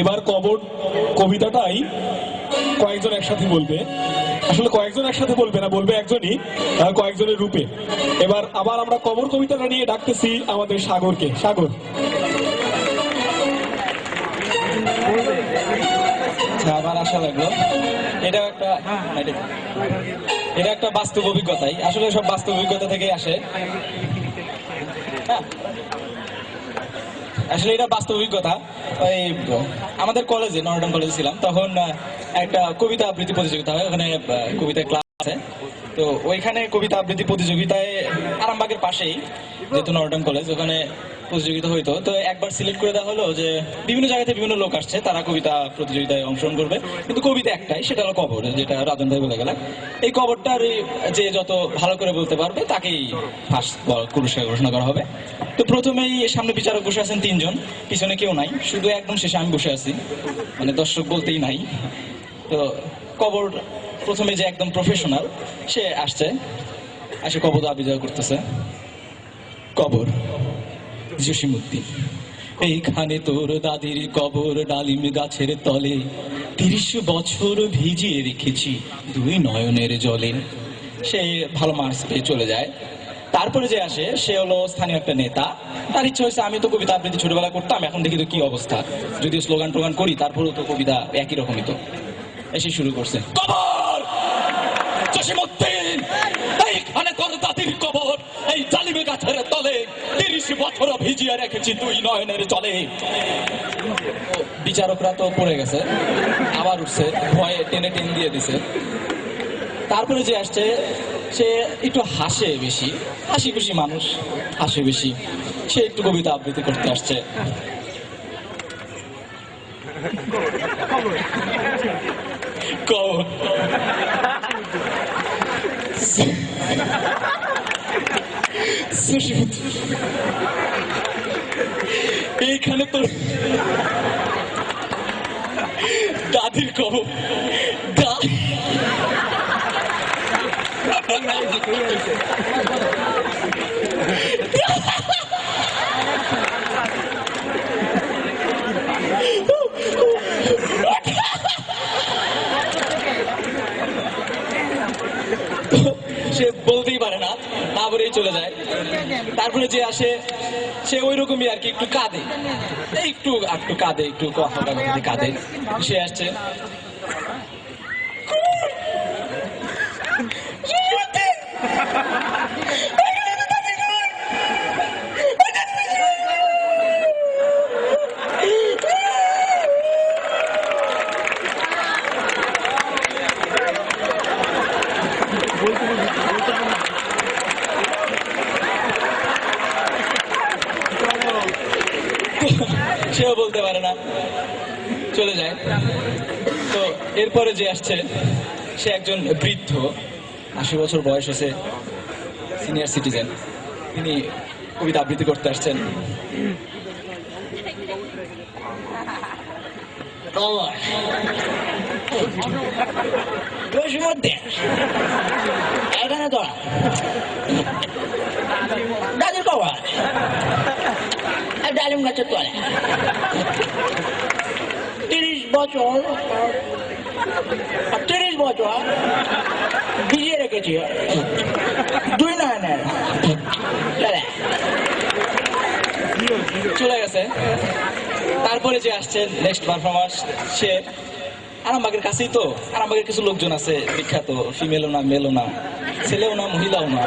এবার কবর কবিতাটাই কয়েকজন একসাথে বলবে, আসলে কয়েকজন একসাথে বলবে না, বলবে একজনই কয়েকজনের রূপে। এবার আবার আমরা কবর কবিতাটা নিয়ে ডাকতেছি আমাদের সাগরকে। সাগর, আবার আশা লাগলো। এটা একটা বাস্তব অভিজ্ঞতাই, আসলে সব বাস্তব অভিজ্ঞতা থেকেই আসে। আসলে এটা বাস্তব অভিজ্ঞতা। ওই আমাদের কলেজে, নর্ডন কলেজে ছিলাম তখন, একটা কবিতা আবৃত্তি প্রতিযোগিতা হয়, ওখানে কবিতার ক্লাস আছে। তো ওইখানে কবিতা আবৃত্তি প্রতিযোগিতায় আরামবাগের পাশেই, যেহেতু নর্ডন কলেজ, ওখানে প্রতিযোগিতা হইতো। তো একবার সিলেক্ট করে দেওয়া হলো যে বিভিন্ন জায়গা থেকে বিভিন্ন লোক আসছে, তারা কবিতা প্রতিযোগিতায় অংশগ্রহণ করবে, কিন্তু কবিতা একটাই, সেটা হলো কবর, যেটা রাজন ভাই বলে গেলেন। এই কবরটার যে যত ভালো করে বলতে পারবে তাকেই ফার্স্ট পুরস্কার ঘোষণা করা হবে। তো প্রথমেই সামনে বিচারক বসে আছেন 3 জন, পিছনে কেউ নাই, শুধু একদম শেষে আমি বসে আছি, মানে দর্শক বলতেই নাই। তো কবর প্রথমে যে একদম প্রফেশনাল, সে আসছে, এসে কবর আবির্ভাব করতেছে। কবর জসিমউদ্দিন, এইখানে তোর দাদির কবর, ডালিম গাছের তলে 30 বছর ভিজিয়ে রেখেছি 2 নয়নের জলে। সে ভালো মার্কস পেয়ে চলে যায়। তারপরে যে আসে সে হলো স্থানীয় একটা নেতা। তার ইচ্ছা হয়েছে, আমি তো কবিতা আবৃত্তি ছোটবেলা করতাম, এখন দেখি তো কি অবস্থা, যদিও স্লোগান টোগান করি তারপরেও তো কবিতা একই রকমই। তো এসে শুরু করছে, কবর জসিমউদ্দিন, এইখানে তোর দাদির কবর, এই জালিমে গাছের তলে 30 বছর ভিজিয়ে রেখেছি 2 নয়নের জলে। বিচারকরা তো পড়ে গেছে, আবার উঠছে, ভয়ে টেনে দিয়ে দিছে। তারপরে যে আসছে সে একটু হাসে বেশি, হাসি খুশি মানুষ, হাসে বেশি। সে একটু কবিতা আবৃত্তি করতে আসছে। এইখানে তোর দাদির কবর, সে বলতেই পারে না, না বলেই চলে যায়। তারপরে যে আসে সে ওই রকমই আর কি, একটু কাঁদে, একটু কাঁদে, একটু কাঁদে। সে আসছে, সেও বলতে পারে না, চলে যায়। তো এরপরে যে আসছে সে একজন বৃদ্ধ, 80 বছর বয়স হয়েছে, সিনিয়র সিটিজেন। তিনি কবিতা আবৃত্তি করতে আসছেন। এখানে তো দাদির কবর, ডালিম গাছের তলে 30 বছর ভিজিয়ে রেখেছি 2 নয়নের। চলে গেছে। তারপরে যে আসছে নেক্সট পারফরমেন্স, সে আরামবাগের কাছেই, তো আরামবাগের কিছু লোকজন আছে বিখ্যাত, ফিমেলও না, মেলও না, ছেলেও না, মহিলাও না,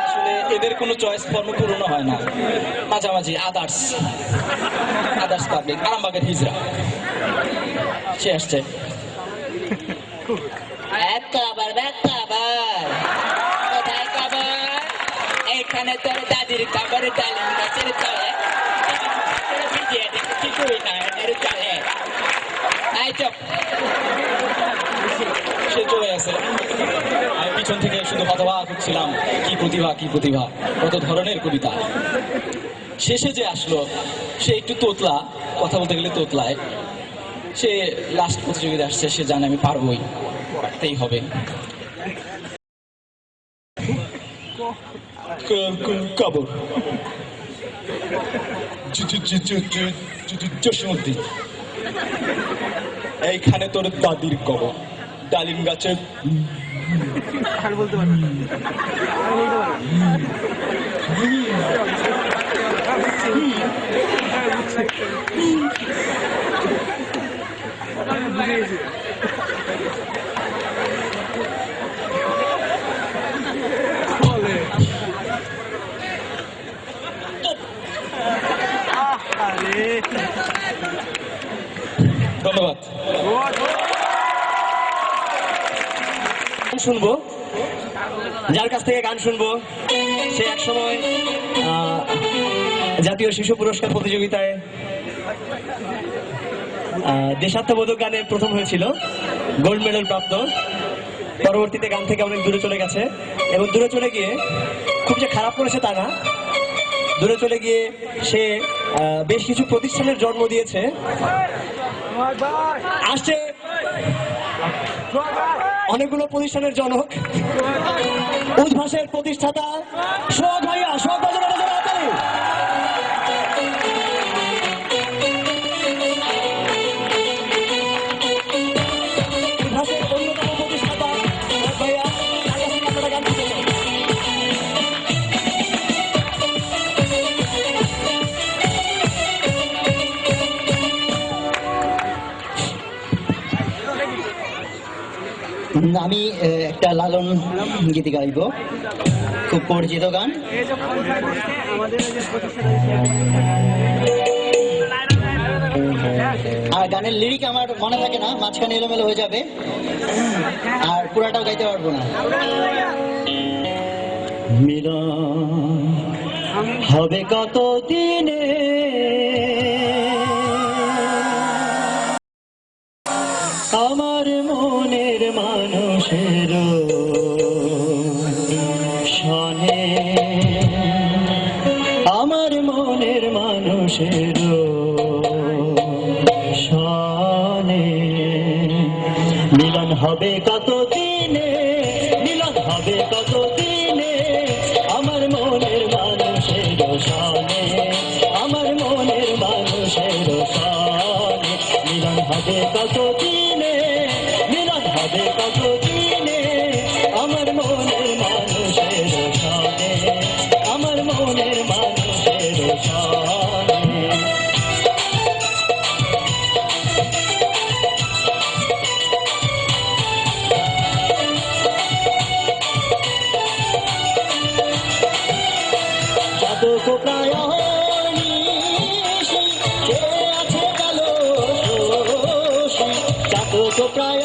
আসলে এদের কোনো চয়েস ফর্ম পূরণ হয় না, মাঝামাঝি আদার্স পাবলিক, আরামবাগের হিজড়া। সে আসছে, এখানে তোর দাদির কবর, ডালিম গাছের তলে ভিজিয়ে রেখেছি 2 নয়নের জলে। সে চলে গেছে। আমি পিছন থেকে শুধু হতবাক হচ্ছিলাম, কি প্রতিভা, কত ধরনের কবিতা। শেষে যে আসলো সে একটু তোতলা, কথা বলতে গেলে তোতলায়। সে লাস্ট প্রতিযোগিতা আসছে, সে জানে আমি পারবোই, পারতেই হবে। কবর জসিমউদ্দিন, এইখানে তোর দাদির কবর, ডালিম গাছে আর বলতে পারবো না। আর বলতে পারবো না। বুঝে গেছি। বলে আরে ধন্যবাদ। গান শুনবো, যার কাছ থেকে গান শুনবো সে একসময় জাতীয় শিশু পুরস্কার প্রতিযোগিতায় দেশাত্মবোধক গানে প্রথম হয়েছিল, গোল্ড মেডেল প্রাপ্ত। পরবর্তীতে গান থেকে অনেক দূরে চলে গেছে এবং দূরে চলে গিয়ে খুব যে খারাপ করেছে তা না, দূরে চলে গিয়ে সে বেশ কিছু প্রতিষ্ঠানের জন্ম দিয়েছে। আসছে অনেকগুলো প্রতিষ্ঠানের জনক, উদ্ভাসের প্রতিষ্ঠাতা সোহাগ ভাইয়া। সোহাগ ভাইয়া উদ্ভাসের অন্যতম প্রতিষ্ঠাতা সোহাগ ভাইয়া, তার কাছ থেকে আপনারা গান শুনতে চান। আমি একটা লালন গীত গাইব, খুব পরিচিত গান। এই যে কোথায় বসে আমাদের এই যে প্রতিষ্ঠান আর গানের লিরিক আমার মনে থাকে না, মাঝখানে এলোমেলো হয়ে যাবে, আর পুরাটাও গাইতে পারবো না। মিলন হবে কত দিনে, আমার মনের মানুষের সনে, আমার মনের মানুষের সনে মিলন হবে কত দিনে, মিলন হবে কত দিনে, আমার মনের মানুষের সনে, আমার মনের মানুষের সনে মিলন হবে কত দিনে, মিলন হবে কত দিনে, আমার মনের মানুষের সনে, আমার মনের মানুষের সনে। জাতক প্রায় নিশি, কে আছে কালো দোষী, জাতক প্রায়